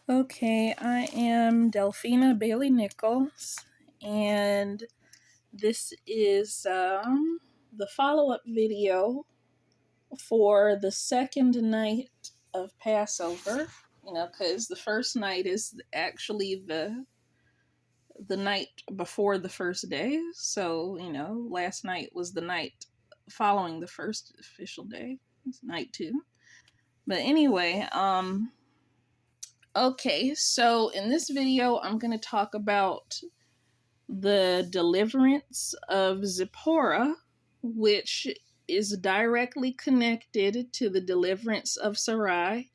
Okay, I am Delphina Bailey Nichols, and this is the follow up video for the second night of Passover. Because the first night is actually the night before the first day. So, last night was the night following the first official day. It's night 2. But anyway, okay, so in this video, I'm going to talk about the Deliverance of Zipporah, which is directly connected to the Deliverance of Sarai.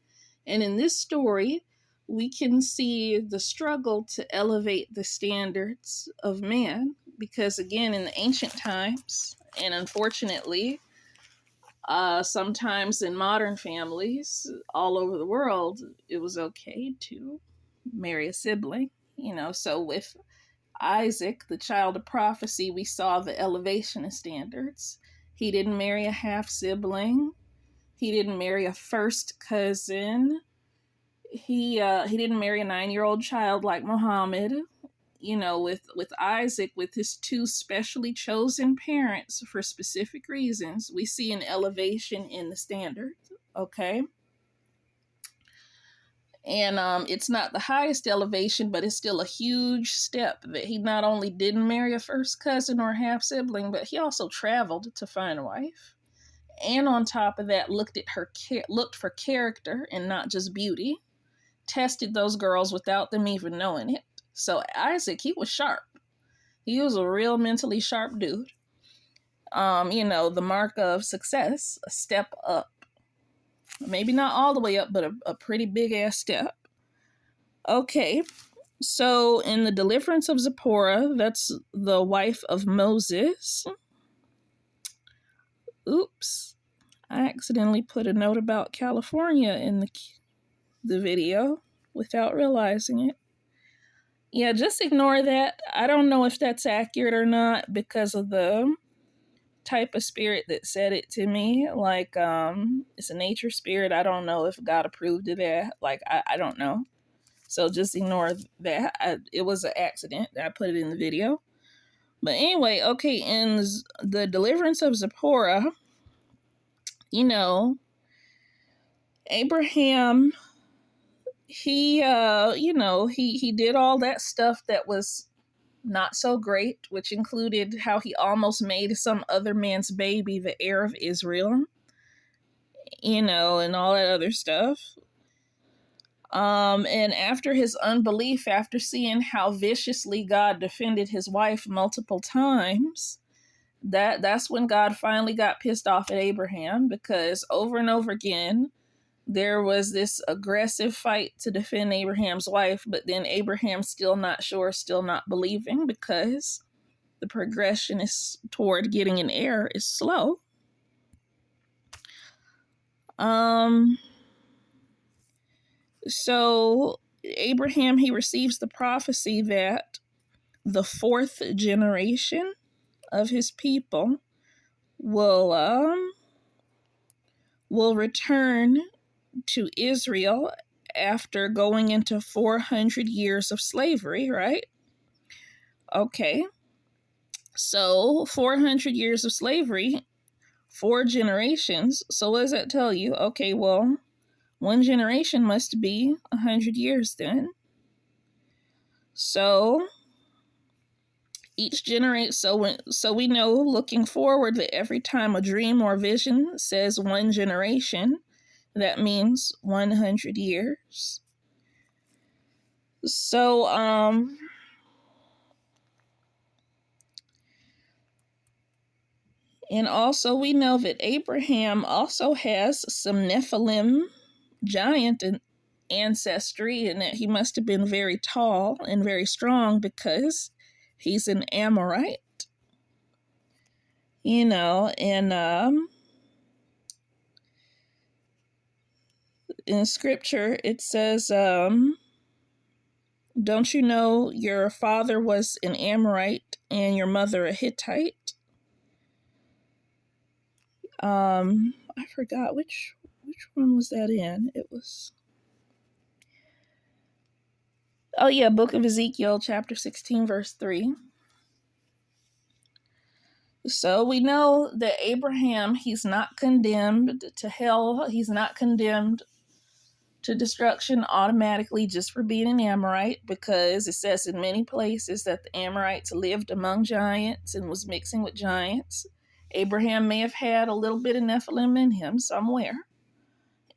And in this story, we can see the struggle to elevate the standards of man, because again, in the ancient times, and unfortunately, sometimes in modern families all over the world, it was okay to marry a sibling. So with Isaac, the child of prophecy, we saw the elevation of standards. He didn't marry a half sibling. He didn't marry a first cousin. He didn't marry a 9-year-old child like Muhammad. With Isaac, with his 2 specially chosen parents for specific reasons, we see an elevation in the standard. Okay. And it's not the highest elevation, but it's still a huge step that he not only didn't marry a first cousin or half sibling, but he also traveled to find a wife. And on top of that, looked for character and not just beauty. Tested those girls without them even knowing it. So Isaac, he was sharp. He was a real mentally sharp dude. The mark of success, a step up. Maybe not all the way up, but a pretty big ass step. Okay, so in the Deliverance of Zipporah, that's the wife of Moses. Oops, I accidentally put a note about California in the video without realizing it. Yeah, just ignore that. I don't know if that's accurate or not because of the type of spirit that said it to me. Like, it's a nature spirit. I don't know if God approved of that. Like, I don't know. So just ignore that. It was an accident that I put it in the video. But anyway, okay, in the Deliverance of Zipporah, Abraham, he did all that stuff that was not so great, which included how he almost made some other man's baby the heir of Israel, and all that other stuff. And after his unbelief, after seeing how viciously God defended his wife multiple times, that's when God finally got pissed off at Abraham, because over and over again, there was this aggressive fight to defend Abraham's wife, but then Abraham still not sure, still not believing, because the progression is toward getting an heir is slow. So Abraham, he receives the prophecy that the 4th generation of his people will return to Israel after going into 400 years of slavery, right? Okay. So 400 years of slavery, 4 generations. So what does that tell you? Okay, well, 1 generation must be 100 years then. So each generation, so we know, looking forward, that every time a dream or vision says 1 generation, that means 100 years. So and also we know that Abraham also has some Nephilim giant ancestry, and that he must have been very tall and very strong because he's an Amorite. And in scripture it says, don't you know your father was an Amorite and your mother a Hittite? I forgot which one was that in. It was, Oh yeah, book of Ezekiel, chapter 16, verse 3. So we know that Abraham, he's not condemned to hell. He's not condemned to destruction automatically just for being an Amorite, because it says in many places that the Amorites lived among giants and was mixing with giants. Abraham may have had a little bit of Nephilim in him somewhere,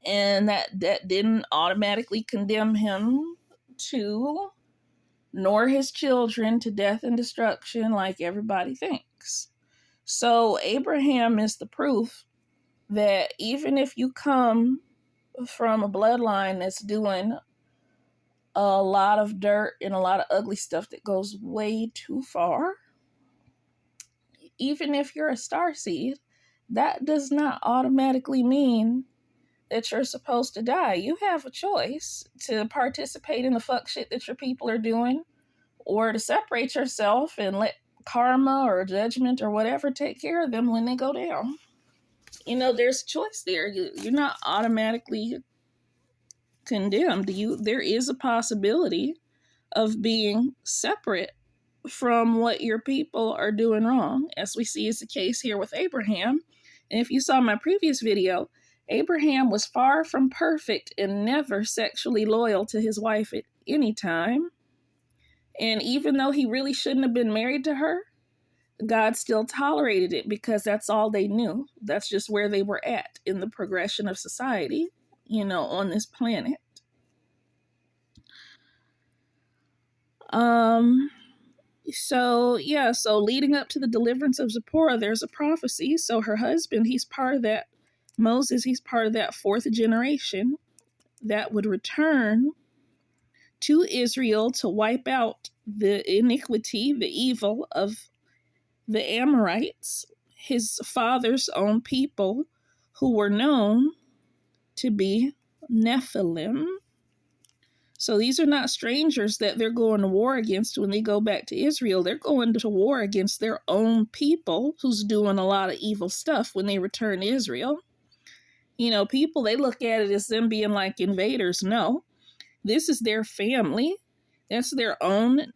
and that didn't automatically condemn him to, nor his children, to death and destruction like everybody thinks. So Abraham is the proof that even if you come from a bloodline that's doing a lot of dirt and a lot of ugly stuff that goes way too far, even if you're a starseed, that does not automatically mean that you're supposed to die. You have a choice to participate in the fuck shit that your people are doing, or to separate yourself and let karma or judgment or whatever take care of them when they go down. You know, there's a choice there. You're not automatically condemned. There is a possibility of being separate from what your people are doing wrong, as we see is the case here with Abraham. And if you saw my previous video, Abraham was far from perfect and never sexually loyal to his wife at any time. And even though he really shouldn't have been married to her, God still tolerated it because that's all they knew. That's just where they were at in the progression of society, on this planet. So leading up to the deliverance of Zipporah, there's a prophecy. So her husband, he's part of that, Moses, he's part of that fourth generation that would return to Israel to wipe out the iniquity, the evil of the Amorites, his father's own people, who were known to be Nephilim. So these are not strangers that they're going to war against when they go back to Israel. They're going to war against their own people who's doing a lot of evil stuff when they return to Israel. People, they look at it as them being like invaders. No, this is their family. That's their own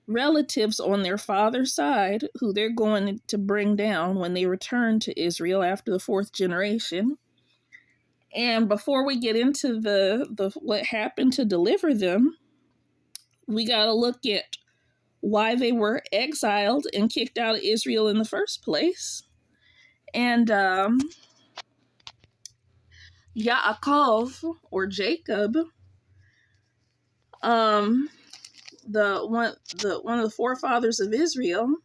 relatives on their father's side who they're going to bring down when they return to Israel after the fourth generation. And before we get into the what happened to deliver them, we got to look at why they were exiled and kicked out of Israel in the first place. And Yaakov, or Jacob, one of the forefathers of Israel,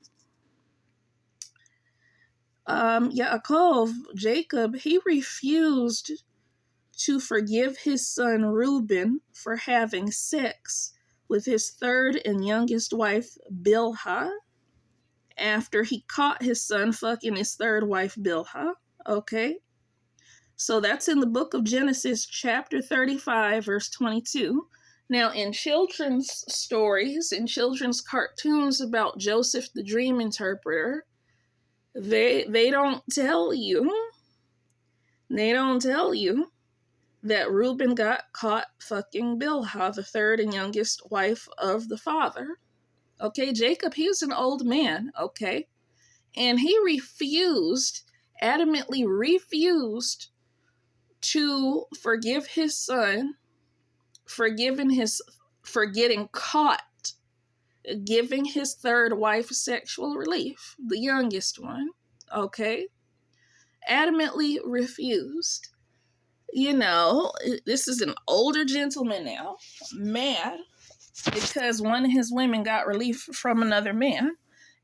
Jacob, he refused to forgive his son Reuben for having sex with his third and youngest wife, Bilhah, after he caught his son fucking his third wife, Bilhah. Okay? So that's in the book of Genesis, chapter 35, verse 22. Now, in children's stories, in children's cartoons about Joseph the Dream Interpreter, they don't tell you that Reuben got caught fucking Bilhah, the third and youngest wife of the father. Okay, Jacob, he was an old man, okay? And he adamantly refused to forgive his son for getting caught giving his third wife sexual relief, the youngest one, okay? Adamantly refused. This is an older gentleman now, mad because one of his women got relief from another man.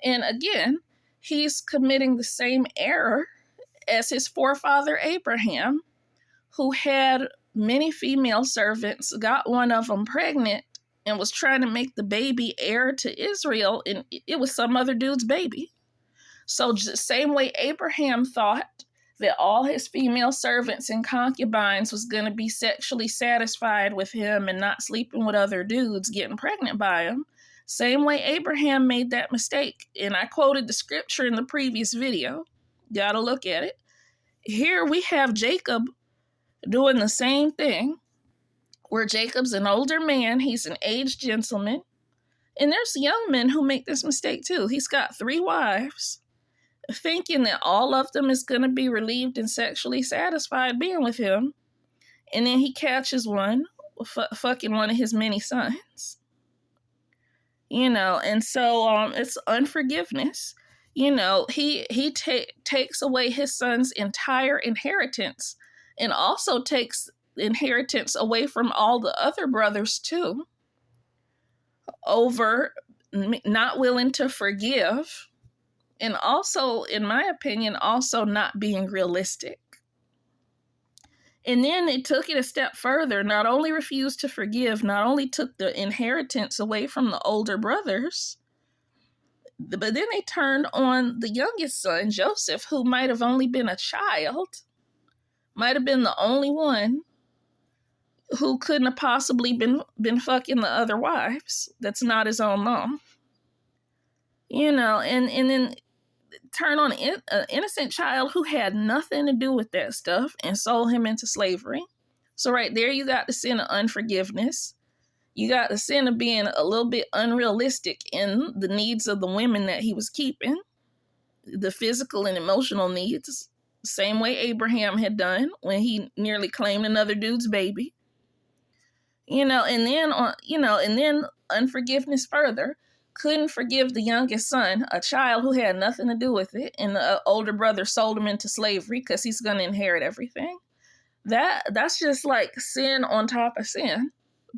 And again, he's committing the same error as his forefather Abraham, who had many female servants, got one of them pregnant, and was trying to make the baby heir to Israel, and it was some other dude's baby. So the same way Abraham thought that all his female servants and concubines was going to be sexually satisfied with him and not sleeping with other dudes, getting pregnant by him, same way Abraham made that mistake. And I quoted the scripture in the previous video. Gotta look at it. Here we have Jacob doing the same thing, where Jacob's an older man, he's an aged gentleman. And there's young men who make this mistake too. He's got 3 wives, thinking that all of them is going to be relieved and sexually satisfied being with him. And then he catches one, fucking one of his many sons. And so it's unforgiveness. He takes away his son's entire inheritance, and also takes inheritance away from all the other brothers too, over not willing to forgive, and also, in my opinion, also not being realistic. And then they took it a step further, not only refused to forgive, not only took the inheritance away from the older brothers, but then they turned on the youngest son, Joseph, who might have only been a child, might have been the only one who couldn't have possibly been fucking the other wives. That's not his own mom. And then turn on an innocent child who had nothing to do with that stuff and sold him into slavery. So right there, you got the sin of unforgiveness. You got the sin of being a little bit unrealistic in the needs of the women that he was keeping, the physical and emotional needs, same way Abraham had done when he nearly claimed another dude's baby. And then unforgiveness further. Couldn't forgive the youngest son, a child who had nothing to do with it, and the older brother sold him into slavery because he's going to inherit everything. That's just like sin on top of sin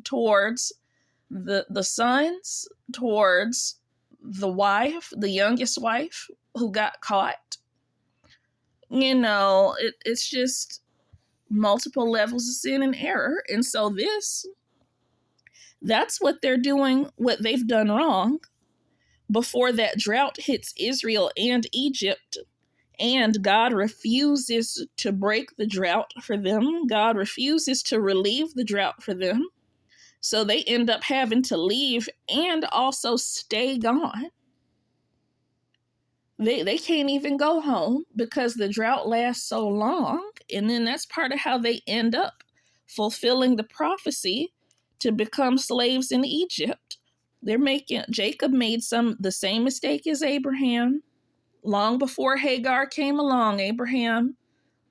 towards the sons, towards the wife, the youngest wife who got caught. It's just multiple levels of sin and error. And so that's what they're doing, what they've done wrong before that drought hits Israel and Egypt. And God refuses to break the drought for them. God refuses to relieve the drought for them. So they end up having to leave and also stay gone. They can't even go home because the drought lasts so long. And then that's part of how they end up fulfilling the prophecy to become slaves in Egypt. Jacob made the same mistake as Abraham. Long before Hagar came along, Abraham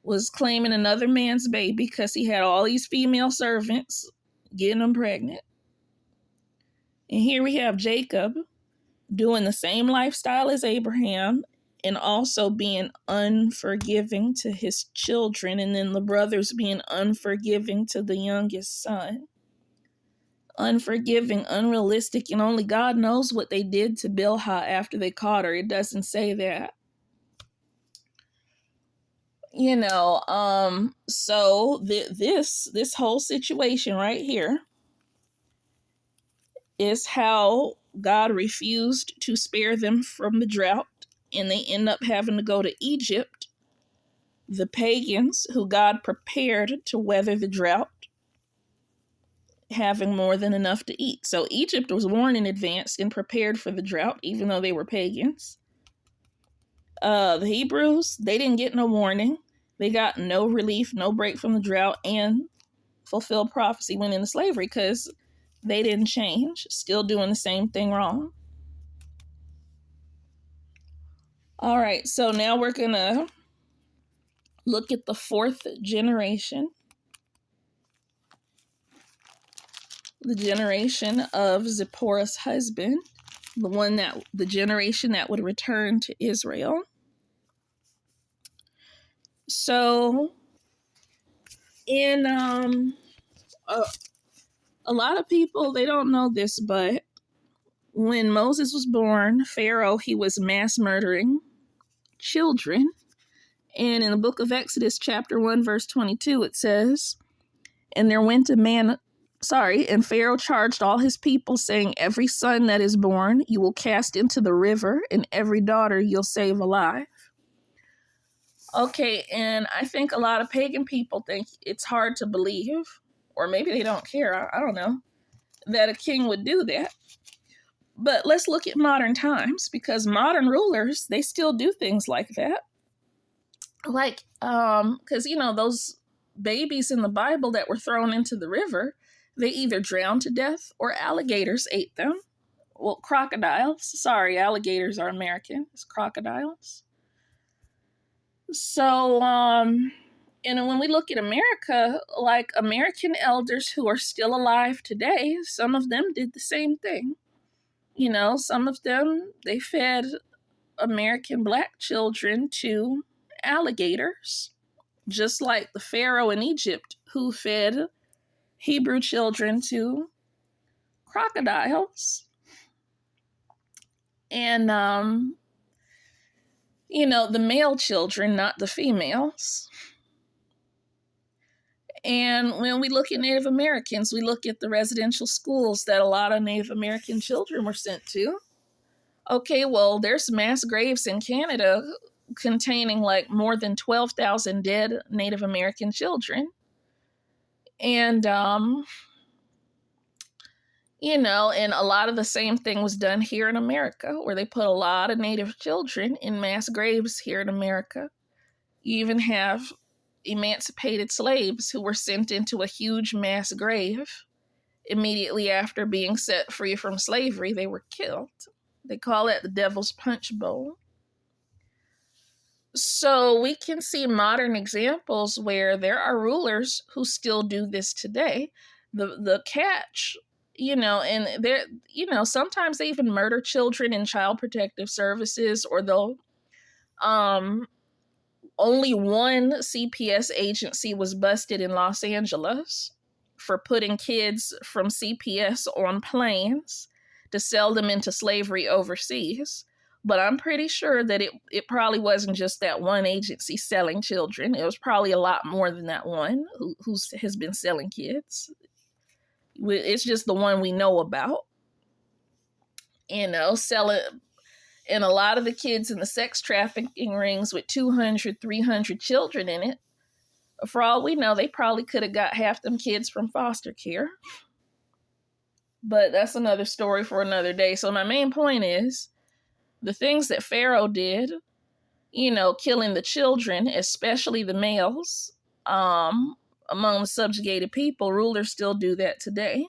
was claiming another man's baby because he had all these female servants getting them pregnant. And here we have Jacob doing the same lifestyle as Abraham and also being unforgiving to his children, and then the brothers being unforgiving to the youngest son. Unforgiving, unrealistic, and only God knows what they did to Bilhah after they caught her. It doesn't say that. So this whole situation right here is how God refused to spare them from the drought, and they end up having to go to Egypt, the pagans who God prepared to weather the drought, having more than enough to eat. So Egypt was warned in advance and prepared for the drought, even though they were pagans. The Hebrews, they didn't get no warning. They got no relief, no break from the drought, and fulfilled prophecy, went into slavery because they didn't change, still doing the same thing wrong. All right, so now we're going to look at the 4th generation. The generation of Zipporah's husband, the generation that would return to Israel. So, in a lot of people, they don't know this, but when Moses was born, Pharaoh, he was mass murdering children. And in the book of Exodus, chapter 1, verse 22, it says, and Pharaoh charged all his people, saying, every son that is born you will cast into the river, and every daughter you'll save alive. Okay, and I think a lot of pagan people think it's hard to believe, or maybe they don't care, I don't know, that a king would do that. But let's look at modern times, because modern rulers, they still do things like that. Because, those babies in the Bible that were thrown into the river, they either drowned to death or alligators ate them. Well, crocodiles. Sorry, alligators are American. It's crocodiles. So, and when we look at America, like American elders who are still alive today, some of them did the same thing. You know, some of them, they fed American Black children to alligators, just like the Pharaoh in Egypt who fed Hebrew children to crocodiles. And, you know, the male children, not the females. And when we look at Native Americans, we look at the residential schools that a lot of Native American children were sent to. Okay, well, there's mass graves in Canada containing like more than 12,000 dead Native American children. And, you know, and a lot of the same thing was done here in America, where they put a lot of Native children in mass graves here in America. You even have emancipated slaves who were sent into a huge mass grave. Immediately after being set free from slavery, they were killed. They call it the Devil's Punch Bowl. So we can see modern examples where there are rulers who still do this today. The catch, you know, and they're, you know, sometimes they even murder children in child protective services, or they'll, only one CPS agency was busted in Los Angeles for putting kids from CPS on planes to sell them into slavery overseas. But I'm pretty sure that it probably wasn't just that one agency selling children. It was probably a lot more than that one who has been selling kids. It's just the one we know about. You know, selling. And a lot of the kids in the sex trafficking rings with 200, 300 children in it, for all we know, they probably could have got half them kids from foster care. But that's another story for another day. So my main point is, the things that Pharaoh did, you know, killing the children, especially the males, among the subjugated people, rulers still do that today.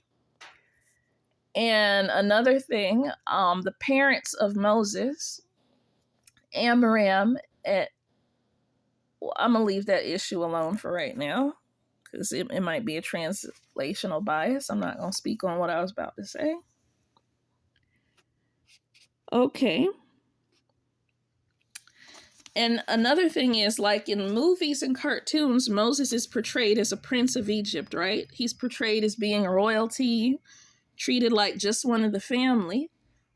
And another thing, the parents of Moses, Amram, I'm going to leave that issue alone for right now, because it might be a translational bias. I'm not going to speak on what I was about to say. Okay. And another thing is, like in movies and cartoons, Moses is portrayed as a prince of Egypt, right? He's portrayed as being royalty, treated like just one of the family.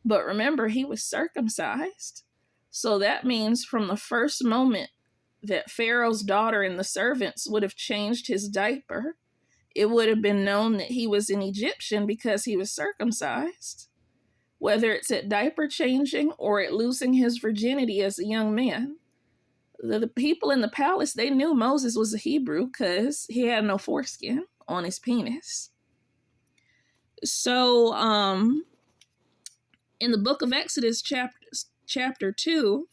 But remember, he was circumcised. So that means from the first moment that Pharaoh's daughter and the servants would have changed his diaper, it would have been known that he was an Egyptian because he was circumcised. Whether it's at diaper changing or at losing his virginity as a young man. The people in the palace, they knew Moses was a Hebrew because he had no foreskin on his penis. So, in the book of Exodus, chapter 2,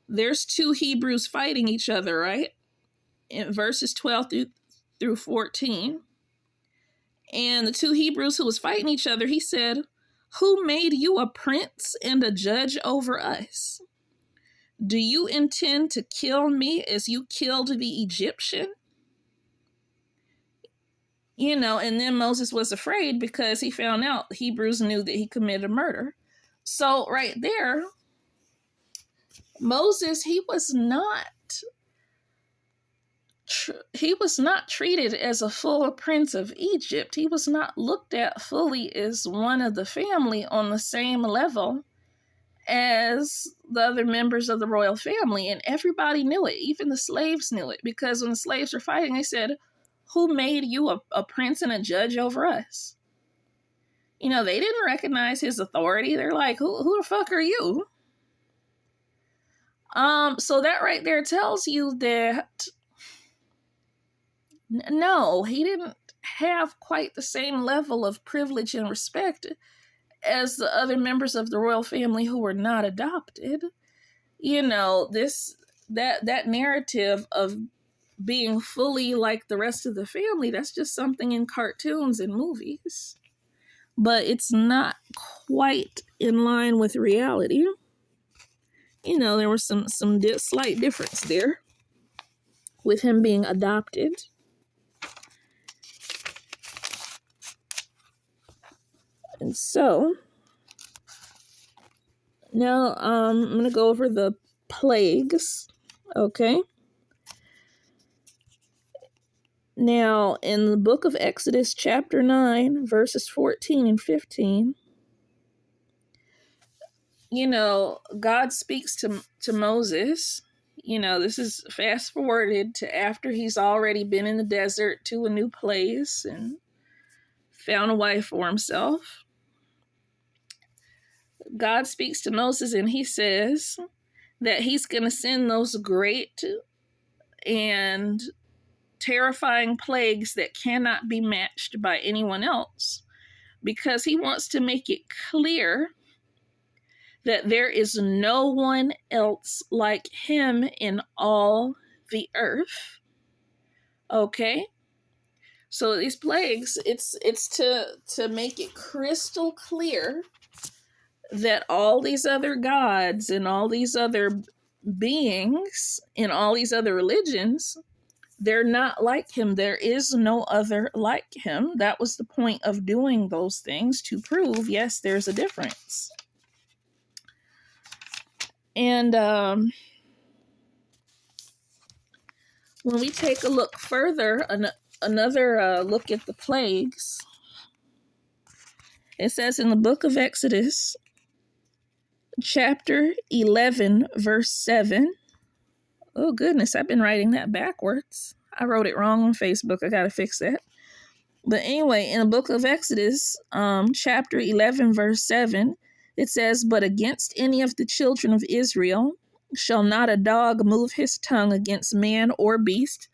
there's two Hebrews fighting each other, right? In verses 12 through 14. And the two Hebrews who was fighting each other, he said, "Who made you a prince and a judge over us? Do you intend to kill me as you killed the Egyptian?" You know, and then Moses was afraid because he found out the Hebrews knew that he committed murder. So right there, Moses, he was not treated as a full prince of Egypt. He was not looked at fully as one of the family on the same level as the other members of the royal family. And everybody knew it. Even the slaves knew it. Because when the slaves were fighting, they said, "Who made you a prince and a judge over us?" You know, they didn't recognize his authority. They're like, who the fuck are you? So that right there tells you that no, he didn't have quite the same level of privilege and respect as the other members of the royal family who were not adopted. You know, that narrative of being fully like the rest of the family. That's just something in cartoons and movies. But it's not quite in line with reality. You know, there was some slight difference there with him being adopted. And so, now I'm going to go over the plagues, okay? Now, in the book of Exodus, chapter 9, verses 14 and 15, you know, God speaks to Moses. You know, this is fast forwarded to after he's already been in the desert to a new place and found a wife for himself. God speaks to Moses and he says that he's going to send those great and terrifying plagues that cannot be matched by anyone else, because he wants to make it clear that there is no one else like him in all the earth. Okay? So these plagues, it's to make it crystal clear that all these other gods and all these other beings in all these other religions, they're not like him. There is no other like him. That was the point of doing those things, to prove, yes, there's a difference. And when we take a look further, another look at the plagues, it says in the book of Exodus, chapter 11, verse 7. Oh, goodness, I've been writing that backwards. I wrote it wrong on Facebook. I got to fix that. But anyway, in the book of Exodus, chapter 11, verse 7, it says, "But against any of the children of Israel shall not a dog move his tongue against man or beast,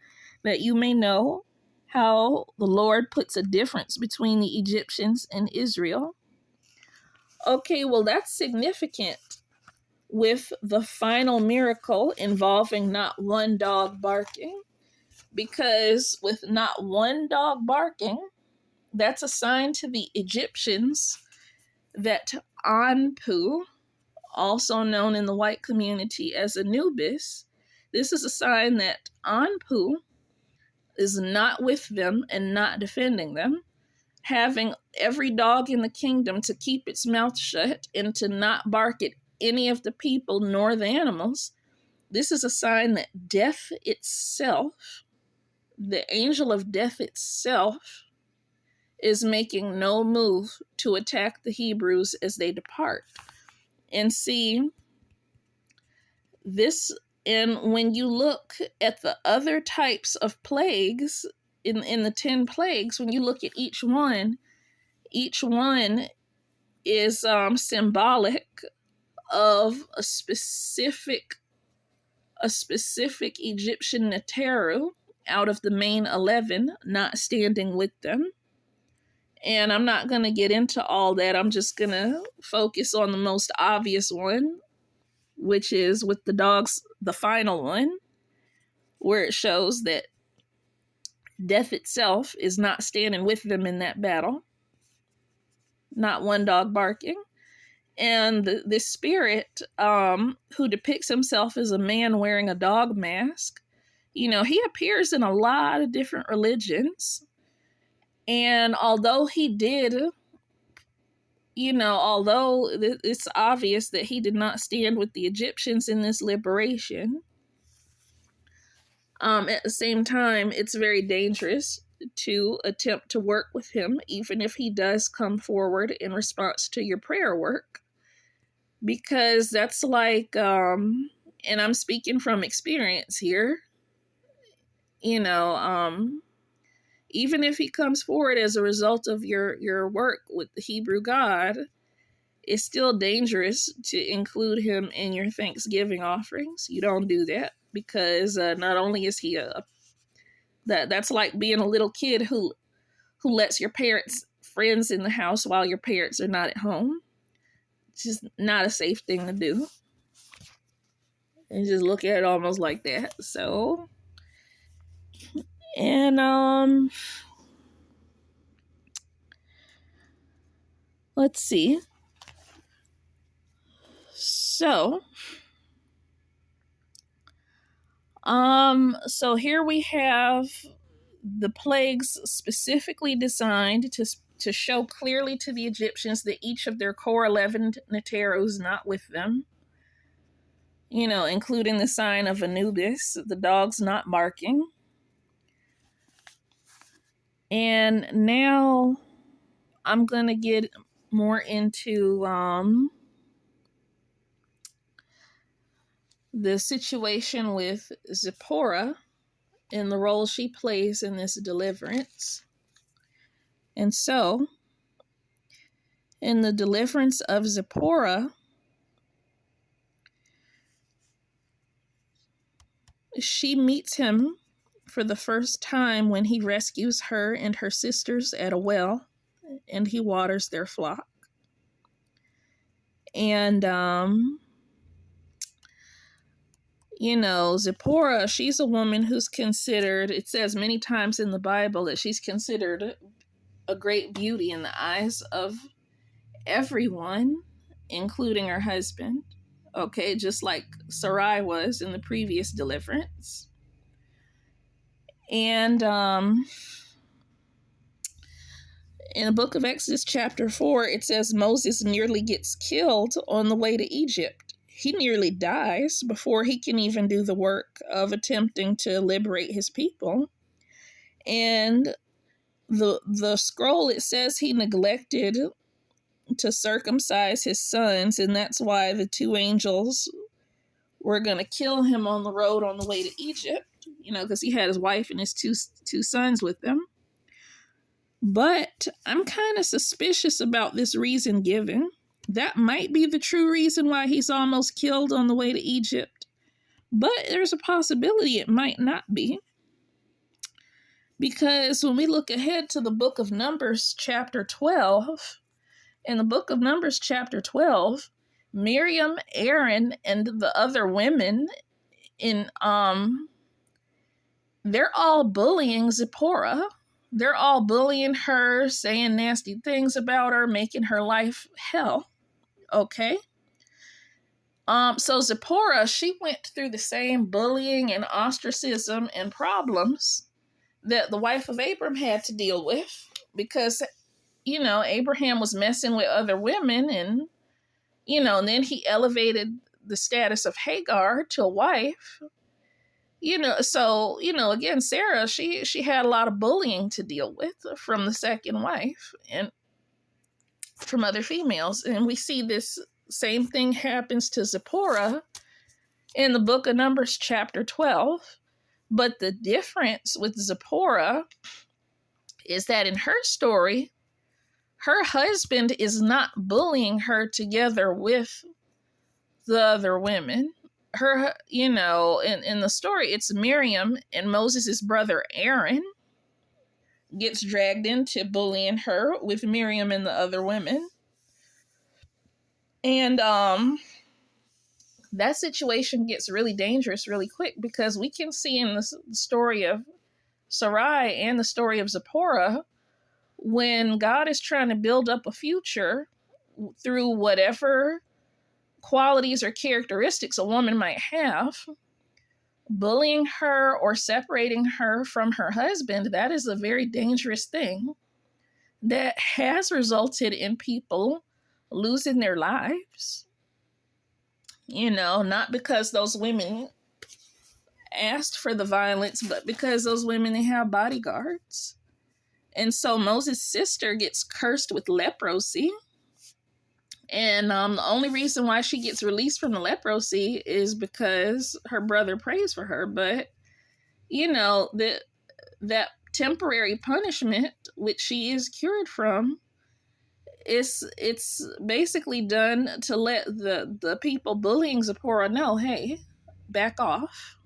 that you may know how the Lord puts a difference between the Egyptians and Israel." Okay, well, that's significant with the final miracle involving not one dog barking, because with not one dog barking, that's a sign to the Egyptians that Anpu, also known in the white community as Anubis, this is a sign that Anpu is not with them and not defending them, having every dog in the kingdom to keep its mouth shut and to not bark at any of the people nor the animals. This is a sign that death itself, the angel of death itself, is making no move to attack the Hebrews as they depart. And see, this, and when you look at the other types of plagues, in the 10 plagues, when you look at each one is symbolic of a specific Egyptian Neteru out of the main 11 not standing with them. And I'm not going to get into all that. I'm just going to focus on the most obvious one, which is with the dogs, the final one, where it shows that death itself is not standing with them in that battle. Not one dog barking. And this spirit, who depicts himself as a man wearing a dog mask, you know, he appears in a lot of different religions. And although he did, you know, although it's obvious that he did not stand with the Egyptians in this liberation, at the same time, it's very dangerous to attempt to work with him, even if he does come forward in response to your prayer work. Because that's like, and I'm speaking from experience here, you know, even if he comes forward as a result of your work with the Hebrew God, it's still dangerous to include him in your Thanksgiving offerings. You don't do that, because not only is he that's like being a little kid who lets your parents' friends in the house while your parents are not at home. It's just not a safe thing to do. And just look at it almost like that. So And let's see. So here we have the plagues specifically designed to show clearly to the Egyptians that each of their core 11 Neteru is not with them, including the sign of Anubis, the dog's not barking. And now I'm going to get more into the situation with Zipporah and the role she plays in this deliverance. And so, in the deliverance of Zipporah, she meets him for the first time when he rescues her and her sisters at a well, and he waters their flock. And, Zipporah, she's a woman who's considered, it says many times in the Bible that she's considered a great beauty in the eyes of everyone, including her husband. Okay, just like Sarai was in the previous deliverance. And in the book of Exodus chapter 4, it says Moses nearly gets killed on the way to Egypt. He nearly dies before he can even do the work of attempting to liberate his people. And the scroll, it says he neglected to circumcise his sons, and that's why the two angels were going to kill him on the road on the way to Egypt, because he had his wife and his two sons with him. But I'm kind of suspicious about this reason given. That might be the true reason why he's almost killed on the way to Egypt, but there's a possibility it might not be. Because when we look ahead to the book of Numbers chapter 12, in the book of Numbers chapter 12, Miriam, Aaron, and the other women they're all bullying Zipporah. They're all bullying her, saying nasty things about her, making her life hell. Okay? So Zipporah, she went through the same bullying and ostracism and problems that the wife of Abram had to deal with, because Abraham was messing with other women, and and then he elevated the status of Hagar to a wife. So again, Sarah, she had a lot of bullying to deal with from the second wife and from other females. And we see this same thing happens to Zipporah in the book of Numbers chapter 12. But the difference with Zipporah is that in her story, her husband is not bullying her together with the other women. Her, in the story, it's Miriam and Moses' brother Aaron gets dragged into bullying her with Miriam and the other women. And that situation gets really dangerous really quick, because we can see in the story of Sarai and the story of Zipporah, when God is trying to build up a future through whatever qualities or characteristics a woman might have, bullying her or separating her from her husband, that is a very dangerous thing that has resulted in people losing their lives. Not because those women asked for the violence, but because those women, they have bodyguards. And so Moses' sister gets cursed with leprosy. And the only reason why she gets released from the leprosy is because her brother prays for her. But, that temporary punishment, which she is cured from, it's basically done to let the people bullying Zipporah know, hey, back off.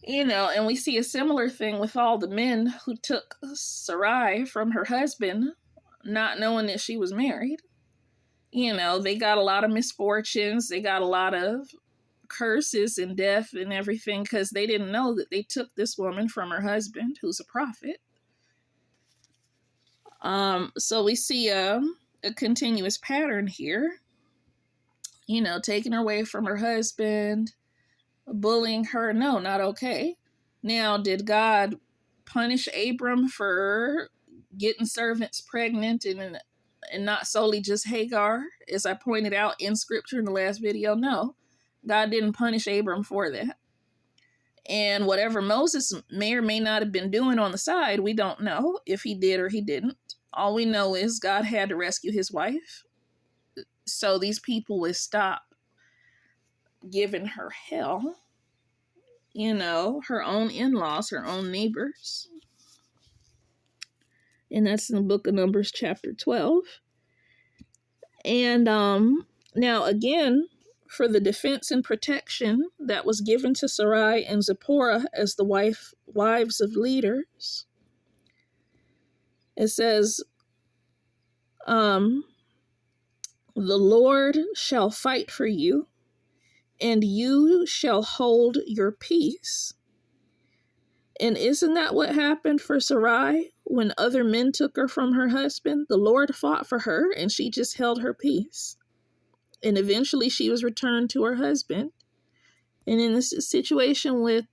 And we see a similar thing with all the men who took Sarai from her husband, not knowing that she was married. They got a lot of misfortunes. They got a lot of curses and death and everything because they didn't know that they took this woman from her husband, who's a prophet. So we see a continuous pattern here, taking her away from her husband, bullying her. No, not okay. Now, did God punish Abram for getting servants pregnant and not solely just Hagar, as I pointed out in scripture in the last video? No, God didn't punish Abram for that. And whatever Moses may or may not have been doing on the side, we don't know if he did or he didn't. All we know is God had to rescue his wife, so these people would stop giving her hell. Her own in-laws, her own neighbors. And that's in the book of Numbers, chapter 12. And now again, for the defense and protection that was given to Sarai and Zipporah as the wives of leaders, it says, the Lord shall fight for you, and you shall hold your peace. And isn't that what happened for Sarai when other men took her from her husband? The Lord fought for her, and she just held her peace. And eventually she was returned to her husband. And in this situation with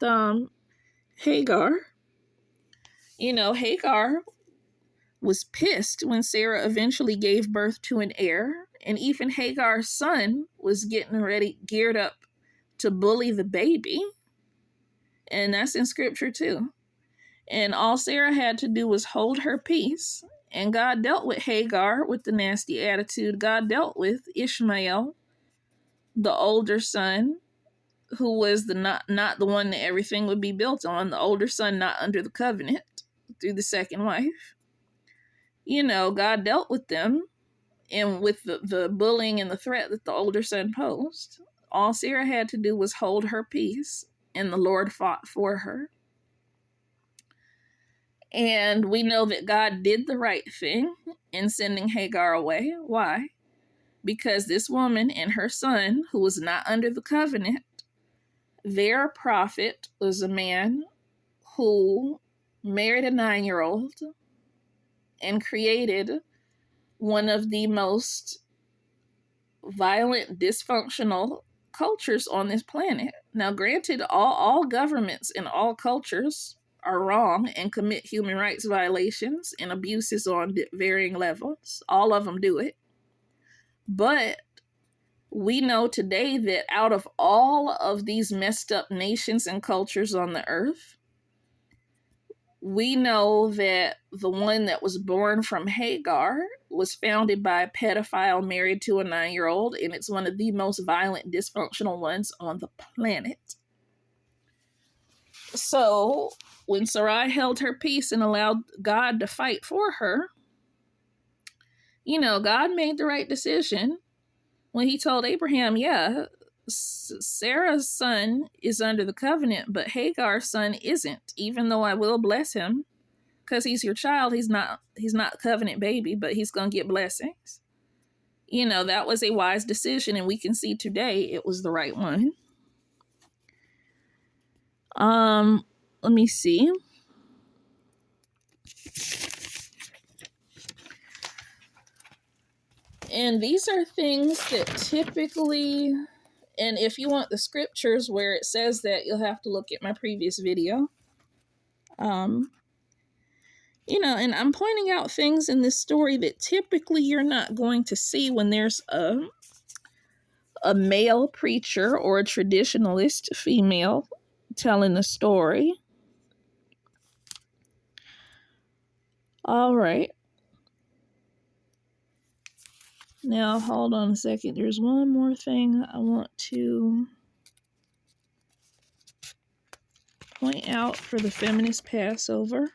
Hagar, Hagar was pissed when Sarah eventually gave birth to an heir. And even Hagar's son was geared up to bully the baby. And that's in scripture too. And all Sarah had to do was hold her peace. And God dealt with Hagar with the nasty attitude. God dealt with Ishmael, the older son, who was not the one that everything would be built on. The older son not under the covenant through the second wife. God dealt with them. And with the bullying and the threat that the older son posed, all Sarah had to do was hold her peace, and the Lord fought for her. And we know that God did the right thing in sending Hagar away. Why? Because this woman and her son, who was not under the covenant, their prophet was a man who married a 9-year-old and created one of the most violent, dysfunctional cultures on this planet. Now, granted, all governments and all cultures are wrong and commit human rights violations and abuses on varying levels. All of them do it. But we know today that out of all of these messed up nations and cultures on the earth, we know that the one that was born from Hagar was founded by a pedophile married to a 9-year-old, and it's one of the most violent, dysfunctional ones on the planet. So when Sarai held her peace and allowed God to fight for her, God made the right decision when he told Abraham, Sarah's son is under the covenant, but Hagar's son isn't, even though I will bless him because he's your child. He's not a covenant baby, but he's going to get blessings. That was a wise decision, and we can see today it was the right one. Let me see. And these are things that typically, and if you want the scriptures where it says that, you'll have to look at my previous video. And I'm pointing out things in this story that typically you're not going to see when there's a male preacher or a traditionalist female telling a story. All right. Now, hold on a second. There's one more thing I want to point out for the feminist Passover.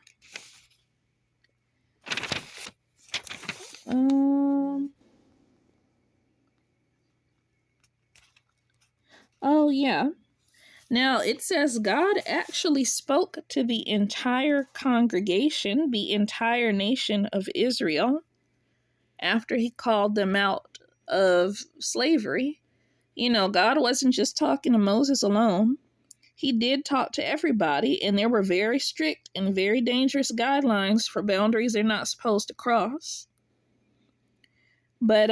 Oh, yeah. Now, it says God actually spoke to the entire congregation, the entire nation of Israel, after he called them out of slavery. God wasn't just talking to Moses alone. He did talk to everybody, and there were very strict and very dangerous guidelines for boundaries they're not supposed to cross. But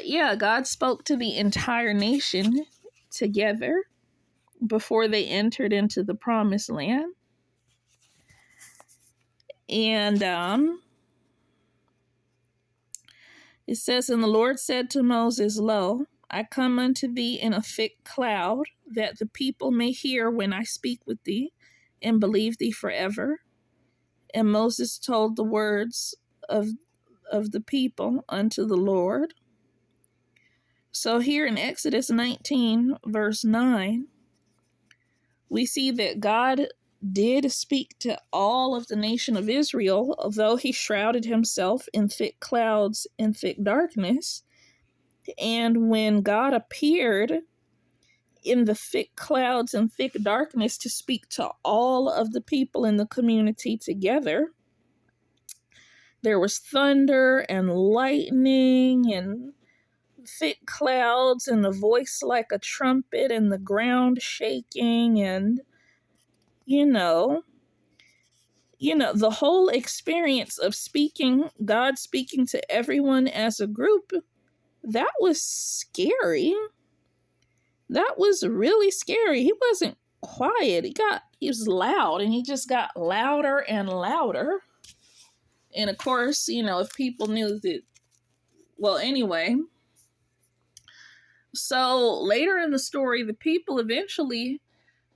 yeah, God spoke to the entire nation together before they entered into the promised land. And it says, "And the Lord said to Moses, Lo, I come unto thee in a thick cloud, that the people may hear when I speak with thee, and believe thee forever. And Moses told the words of the people unto the Lord." So here in Exodus 19, verse 9, we see that God did speak to all of the nation of Israel, although he shrouded himself in thick clouds and thick darkness. And when God appeared in the thick clouds and thick darkness to speak to all of the people in the community together, there was thunder and lightning and thick clouds and a voice like a trumpet and the ground shaking, and the whole experience of God speaking to everyone as a group, that was scary. That was really scary. He wasn't quiet. He was loud, and he just got louder and louder. And of course, if people knew that, well, anyway. So later in the story, the people eventually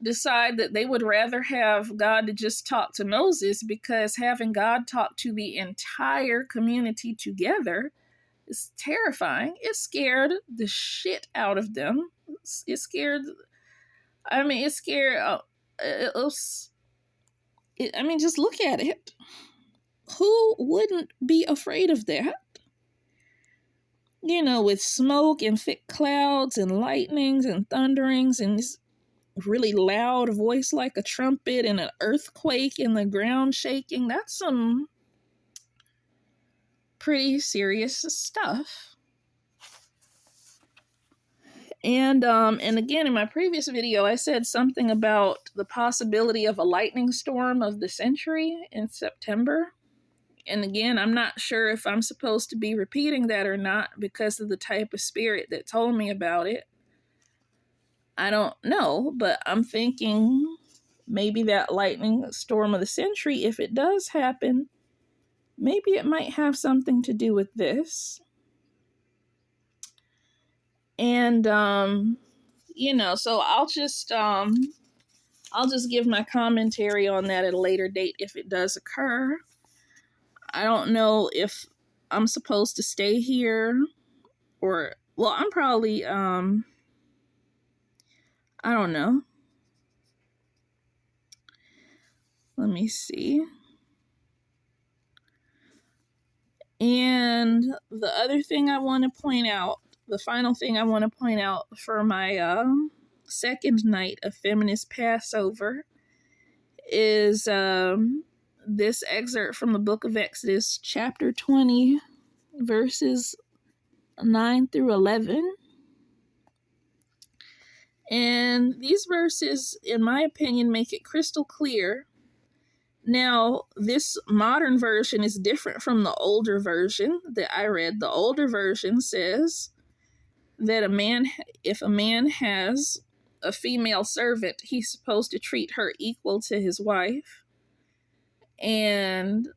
decide that they would rather have God to just talk to Moses, because having God talk to the entire community together is terrifying. It scared the shit out of them. It scared, just look at it. Who wouldn't be afraid of that? With smoke and thick clouds and lightnings and thunderings and this really loud voice like a trumpet and an earthquake and the ground shaking. That's some pretty serious stuff. And again, in my previous video, I said something about the possibility of a lightning storm of the century in September. And again, I'm not sure if I'm supposed to be repeating that or not because of the type of spirit that told me about it. I don't know, but I'm thinking maybe that lightning storm of the century, if it does happen, maybe it might have something to do with this. And, so I'll just give my commentary on that at a later date if it does occur. I don't know if I'm supposed to stay here I'm probably, I don't know. Let me see. And the other thing I want to point out, the final thing I want to point out for my second night of Feminist Passover is this excerpt from the book of Exodus, chapter 20, verses 9 through 11. And these verses, in my opinion, make it crystal clear. Now, this modern version is different from the older version that I read. The older version says that if a man has a female servant, he's supposed to treat her equal to his wife. And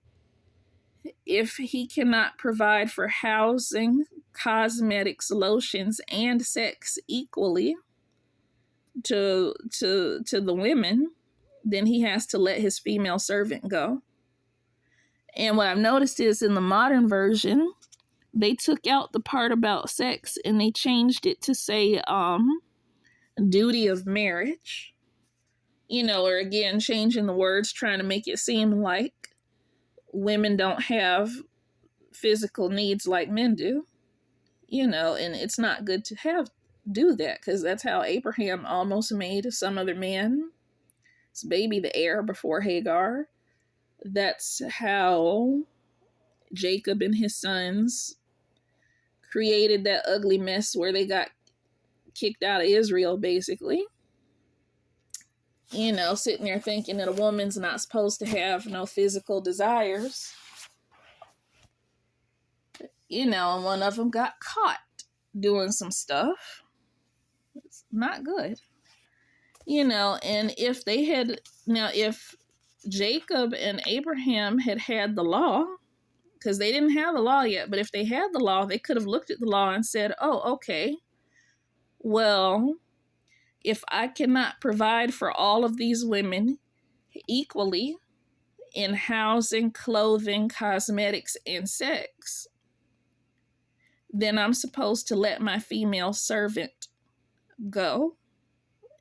if he cannot provide for housing, cosmetics, lotions, and sex equally to the women, then he has to let his female servant go. And what I've noticed is in the modern version, they took out the part about sex and they changed it to say duty of marriage. Or again, changing the words, trying to make it seem like women don't have physical needs like men do. And it's not good to do that, because that's how Abraham almost made some other man's baby the heir before Hagar. That's how Jacob and his sons created that ugly mess where they got kicked out of Israel, basically. You know, sitting there thinking that a woman's not supposed to have no physical desires. You know, and one of them got caught doing some stuff. It's not good. You know, and if Jacob and Abraham had had the law, because they didn't have the law yet, but if they had the law, they could have looked at the law and said, oh, okay, well, if I cannot provide for all of these women equally in housing, clothing, cosmetics, and sex, then I'm supposed to let my female servant go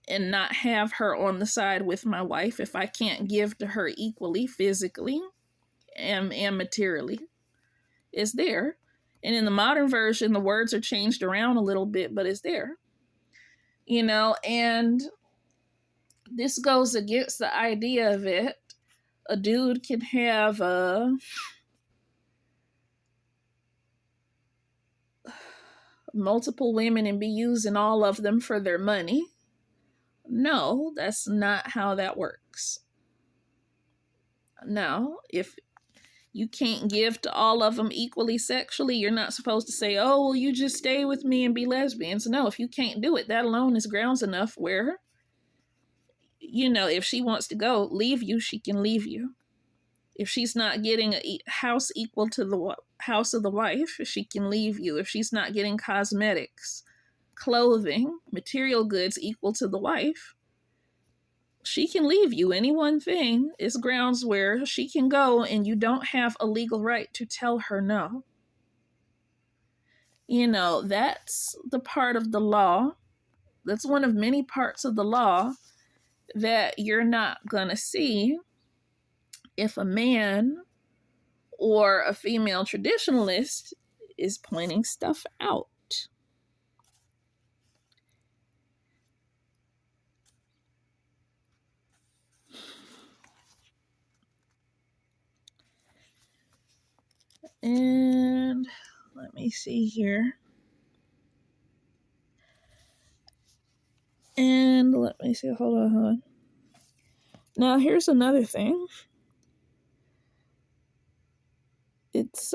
and not have her on the side with my wife if I can't give to her equally, physically and materially. It's there. And in the modern version, the words are changed around a little bit, but it's there. You know, and this goes against the idea of it. A dude can have multiple women and be using all of them for their money. No, that's not how that works. No, if you can't give to all of them equally sexually, you're not supposed to say, oh, well, you just stay with me and be lesbians. No, if you can't do it, that alone is grounds enough where, you know, if she wants to go leave you, she can leave you. If she's not getting a house equal to the house of the wife, she can leave you. If she's not getting cosmetics, clothing, material goods equal to the wife, she can leave you. Any one thing is grounds where she can go and you don't have a legal right to tell her no. You know, that's the part of the law. That's one of many parts of the law that you're not going to see if a man or a female traditionalist is pointing stuff out. And let me see here. And let me see, hold on. Now here's another thing. It's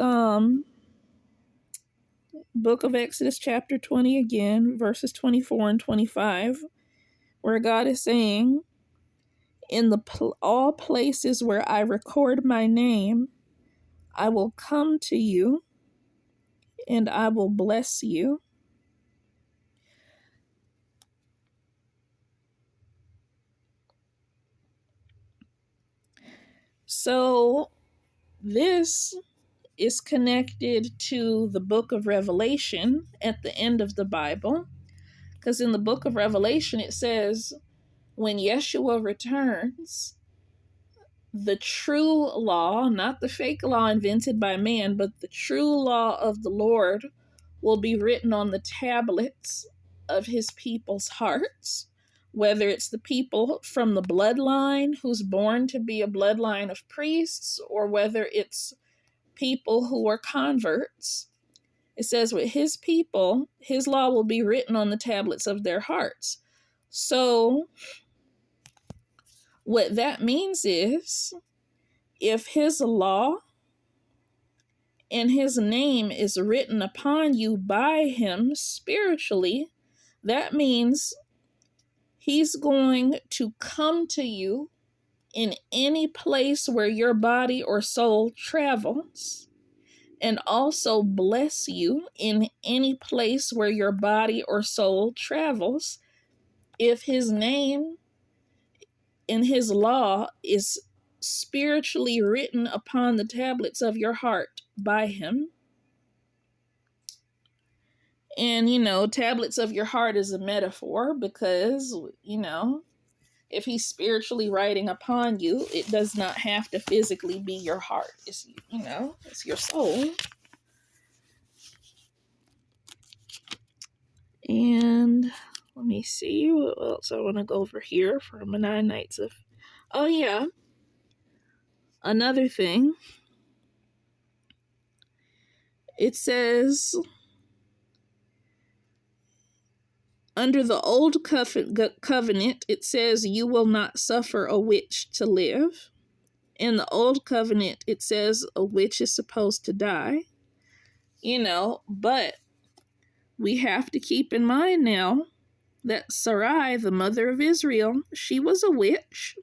Book of Exodus chapter 20 again, verses 24 and 25, where God is saying, in all places where I record my name, I will come to you and I will bless you. So this is connected to the book of Revelation at the end of the Bible, because in the book of Revelation it says, when Yeshua returns, the true law, not the fake law invented by man, but the true law of the Lord will be written on the tablets of his people's hearts, whether it's the people from the bloodline who's born to be a bloodline of priests, or whether it's people who are converts. It says with his people, his law will be written on the tablets of their hearts. So what that means is, if his law and his name is written upon you by him spiritually, that means he's going to come to you in any place where your body or soul travels, and also bless you in any place where your body or soul travels, if his name and his law is spiritually written upon the tablets of your heart by him. And, you know, tablets of your heart is a metaphor because, you know, if he's spiritually writing upon you, it does not have to physically be your heart. It's, you know, it's your soul. And let me see what else I want to go over here for my 9 nights of... Oh, yeah. Another thing. It says Under the old covenant, it says you will not suffer a witch to live. In the old covenant, it says a witch is supposed to die. But we have to keep in mind now that Sarai, the mother of Israel, she was a witch.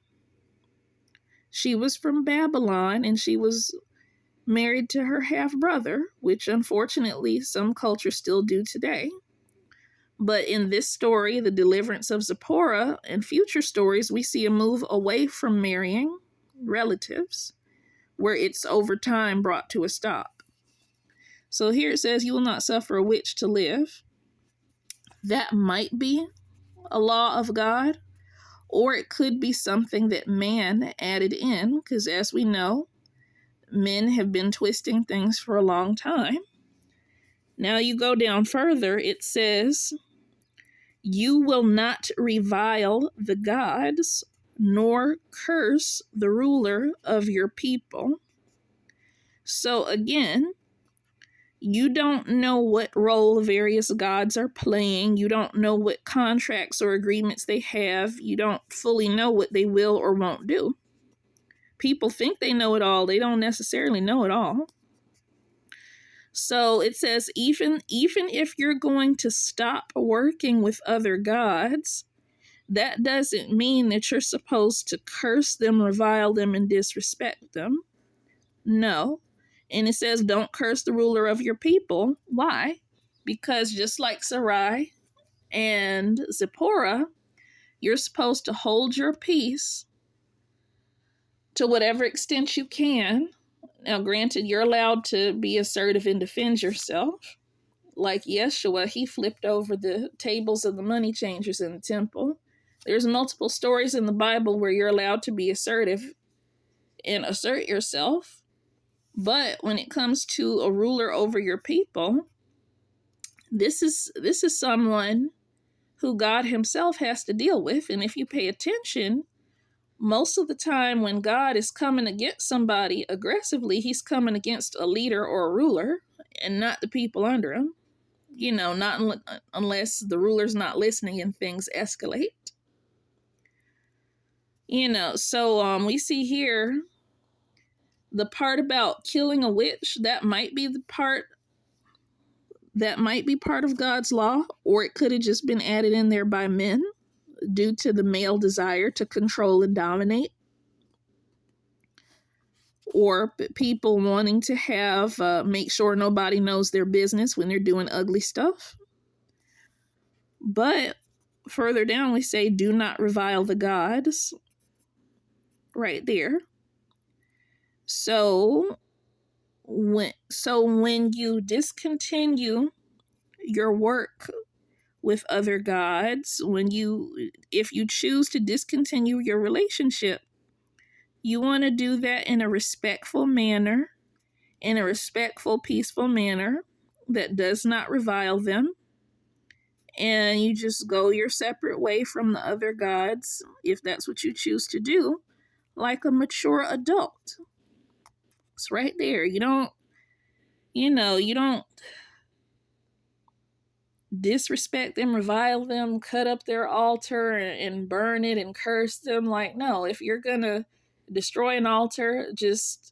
She was from Babylon, and she was married to her half-brother, which unfortunately some cultures still do today. But in this story, the Deliverance of Zipporah, and future stories, we see a move away from marrying relatives, where it's over time brought to a stop. So here it says, you will not suffer a witch to live. That might be a law of God, or it could be something that man added in, because as we know, men have been twisting things for a long time. Now you go down further, it says, you will not revile the gods, nor curse the ruler of your people. So again, you don't know what role various gods are playing. You don't know what contracts or agreements they have. You don't fully know what they will or won't do. People think they know it all. They don't necessarily know it all. So it says, even if you're going to stop working with other gods, that doesn't mean that you're supposed to curse them, revile them, and disrespect them. No. And it says, don't curse the ruler of your people. Why? Because just like Sarai and Zipporah, you're supposed to hold your peace to whatever extent you can. Now, granted, you're allowed to be assertive and defend yourself. Like Yeshua, he flipped over the tables of the money changers in the temple. There's multiple stories in the Bible where you're allowed to be assertive and assert yourself. But when it comes to a ruler over your people, this is someone who God himself has to deal with. And if you pay attention, most of the time when God is coming against somebody aggressively, he's coming against a leader or a ruler and not the people under him. Not unless the ruler's not listening and things escalate. So we see here the part about killing a witch, that might be part of God's law, or it could have just been added in there by men due to the male desire to control and dominate, or people wanting to have make sure nobody knows their business when they're doing ugly stuff. But further down we say, do not revile the gods, right there. So when you discontinue your work with other gods, if you choose to discontinue your relationship, you want to do that in a respectful manner, in a respectful, peaceful manner that does not revile them. And you just go your separate way from the other gods, if that's what you choose to do, like a mature adult. It's right there. You don't disrespect them, revile them, cut up their altar and burn it and curse them. Like, no, if you're gonna destroy an altar, just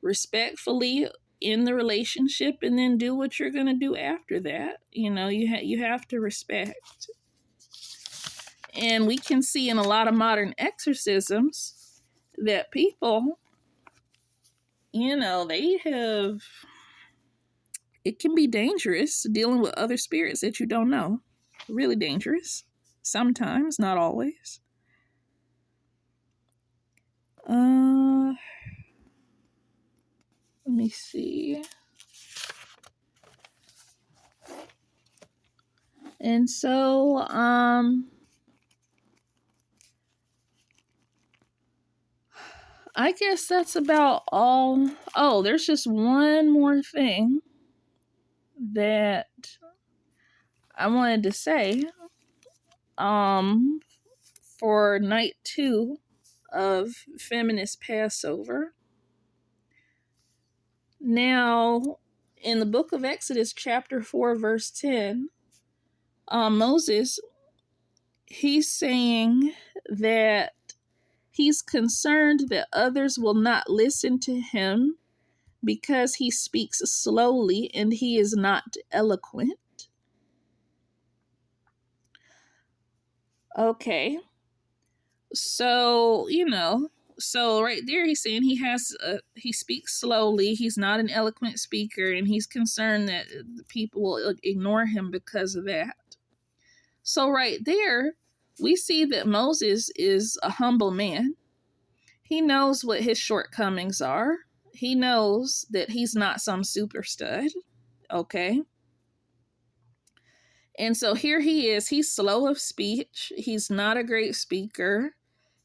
respectfully in the relationship, and then do what you're gonna do after that. You have to respect. And we can see in a lot of modern exorcisms that people, it can be dangerous dealing with other spirits that you don't know. Really dangerous. Sometimes, not always. Let me see. And so, I guess that's about all. Oh, there's just one more thing that I wanted to say. For night 2 of Feminist Passover. Now, in the book of Exodus, chapter 4, verse 10, Moses he's saying that he's concerned that others will not listen to him because he speaks slowly and he is not eloquent. Okay. So, so right there he's saying he speaks slowly, he's not an eloquent speaker, and he's concerned that people will ignore him because of that. So right there, we see that Moses is a humble man. He knows what his shortcomings are. He knows that he's not some super stud. Okay. And so here he is. He's slow of speech. He's not a great speaker.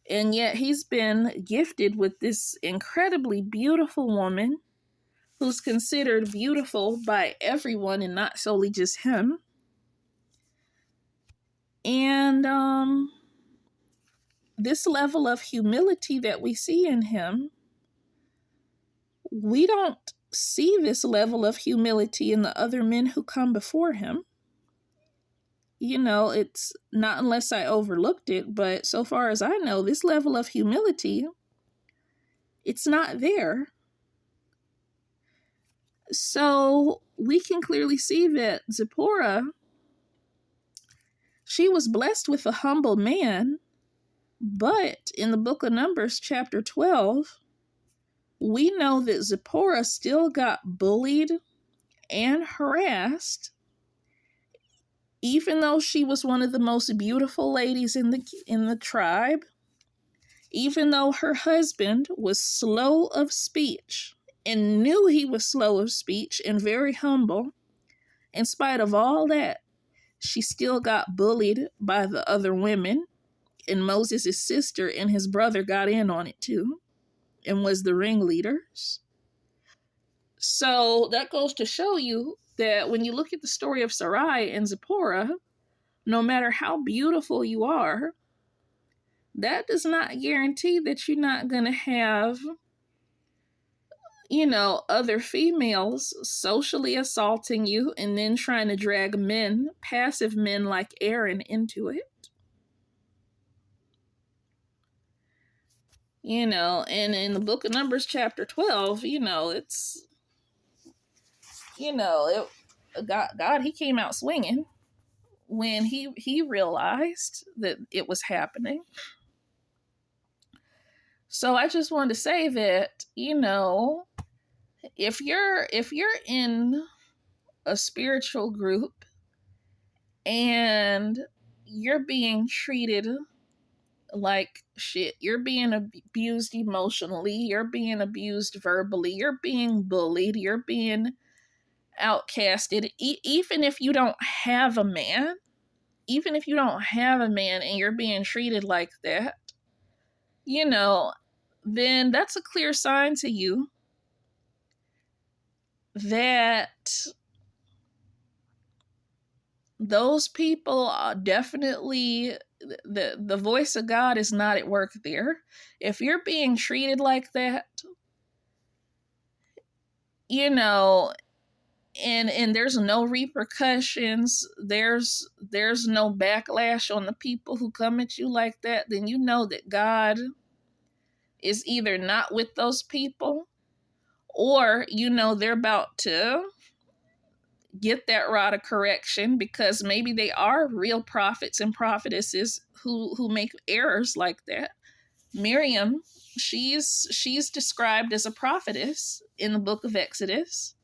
And yet he's been gifted with this incredibly beautiful woman who's considered beautiful by everyone and not solely just him. And this level of humility that we see in him, we don't see this level of humility in the other men who come before him. It's not unless I overlooked it, but so far as I know, this level of humility, it's not there. So we can clearly see that Zipporah, she was blessed with a humble man, but in the book of Numbers, chapter 12, we know that Zipporah still got bullied and harassed, even though she was one of the most beautiful ladies in the tribe, even though her husband was slow of speech and knew he was slow of speech and very humble. In spite of all that, she still got bullied by the other women, and Moses' sister and his brother got in on it too and was the ringleaders. So that goes to show you that when you look at the story of Sarai and Zipporah, no matter how beautiful you are, that does not guarantee that you're not going to have, other females socially assaulting you and then trying to drag men, passive men like Aaron, into it. And in the book of Numbers, chapter 12, it's, God, he came out swinging when he realized that it was happening. So I just wanted to say that, if you're in a spiritual group and you're being treated like shit, you're being abused emotionally, you're being abused verbally, you're being bullied, you're being outcasted, even if you don't have a man, and you're being treated like that, then that's a clear sign to you that those people are definitely, the voice of God is not at work there. If you're being treated like that, and there's no repercussions, there's no backlash on the people who come at you like that, then you know that God is either not with those people, or they're about to get that rod of correction, because maybe they are real prophets and prophetesses who make errors like that. Miriam, she's described as a prophetess in the book of Exodus.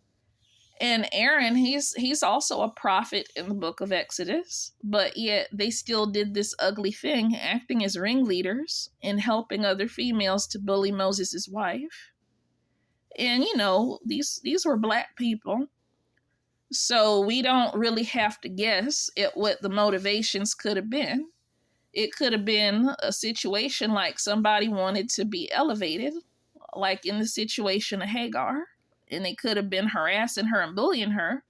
And Aaron, he's also a prophet in the book of Exodus, but yet they still did this ugly thing, acting as ringleaders and helping other females to bully Moses' wife. And these were black people. So we don't really have to guess at what the motivations could have been. It could have been a situation like somebody wanted to be elevated, like in the situation of Hagar, and they could have been harassing her and bullying her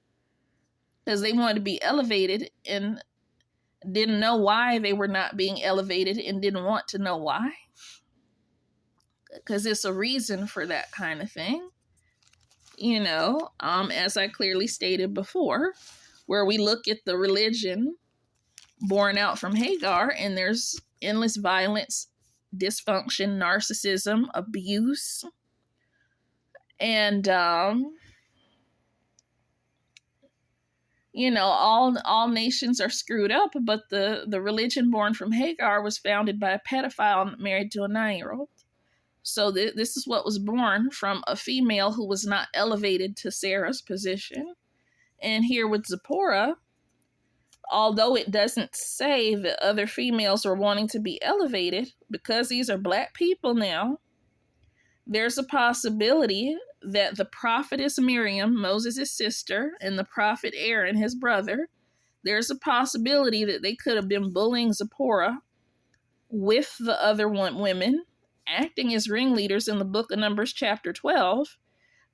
because they wanted to be elevated and didn't know why they were not being elevated and didn't want to know why, because it's a reason for that kind of thing. As I clearly stated before, where we look at the religion born out from Hagar, and there's endless violence, dysfunction, narcissism, abuse, and all nations are screwed up, but the religion born from Hagar was founded by a pedophile married to a 9-year-old. So this is what was born from a female who was not elevated to Sarah's position. And here with Zipporah, although it doesn't say that other females were wanting to be elevated, because these are black people now, there's a possibility that the prophetess Miriam, Moses' sister, and the prophet Aaron, his brother, there's a possibility that they could have been bullying Zipporah with the other women, acting as ringleaders in the book of Numbers chapter 12,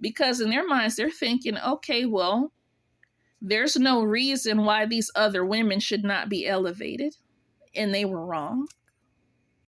because in their minds they're thinking, okay, well, there's no reason why these other women should not be elevated, and they were wrong.